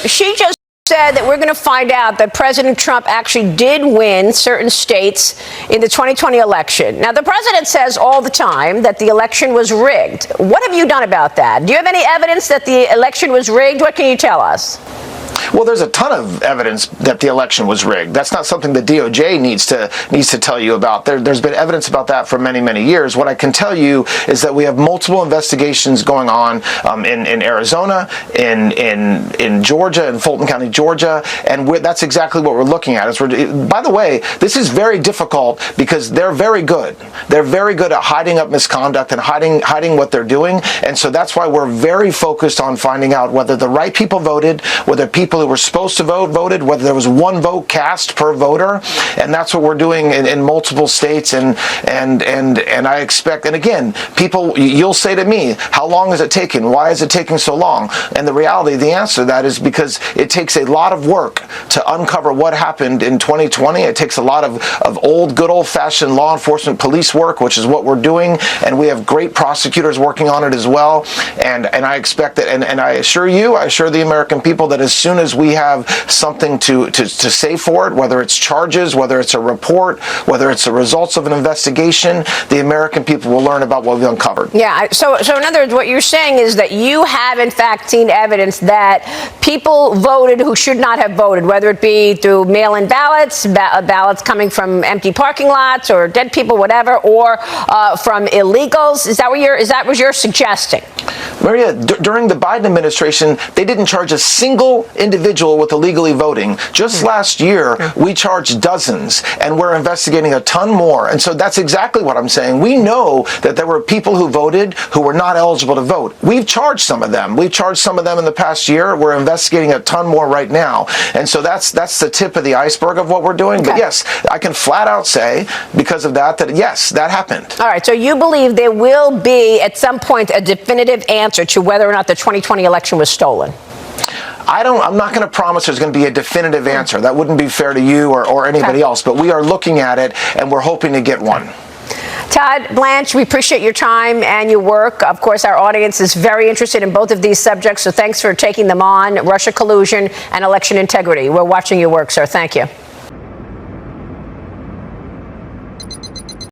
she just said that we're going to find out that President Trump actually did win certain states in the 2020 election. Now, the president says all the time that the election was rigged. What have you done about that? Do you have any evidence that the election was rigged? What can you tell us? Well, there's a ton of evidence that the election was rigged. That's not something the DOJ needs to tell you about. There's been evidence about that for many, many years. What I can tell you is that we have multiple investigations going on in Arizona, in Georgia, in Fulton County, Georgia, and that's exactly what we're looking at. By the way, this is very difficult because they're very good. They're very good at hiding up misconduct and hiding what they're doing, and so that's why we're very focused on finding out whether the right people voted, whether people who were supposed to vote voted, whether there was one vote cast per voter, and that's what we're doing in multiple states. And I expect, and again, people, you'll say to me, how long is it taking? Why is it taking so long? And the reality, the answer to that is because it takes a lot of work to uncover what happened in 2020. It takes a lot of old, good old-fashioned law enforcement police work, which is what we're doing, and we have great prosecutors working on it as well. And I expect that, and I assure the American people that as soon as we have something to say for it, whether it's charges, whether it's a report, whether it's the results of an investigation, the American people will learn about what we've uncovered. Yeah, so in other words, what you're saying is that you have in fact seen evidence that people voted who should not have voted, whether it be through mail-in ballots, ballots coming from empty parking lots or dead people, whatever, or from illegals. Is that what you're suggesting? Maria, during the Biden administration, they didn't charge a single individual with illegally voting. Just last year, we charged dozens, and we're investigating a ton more. And so that's exactly what I'm saying. We know that there were people who voted who were not eligible to vote. We've charged some of them. We've charged some of them in the past year. We're investigating a ton more right now. And so that's the tip of the iceberg of what we're doing. Okay. But yes, I can flat out say, because of that yes, that happened. All right, so you believe there will be, at some point, a definitive answer to whether or not the 2020 election was stolen? I'm not going to promise there's going to be a definitive answer. That wouldn't be fair to you or anybody else, but we are looking at it, and we're hoping to get one. Todd Blanche, we appreciate your time and your work. Of course, our audience is very interested in both of these subjects, so thanks for taking them on, Russia collusion and election integrity. We're watching your work, sir. Thank you.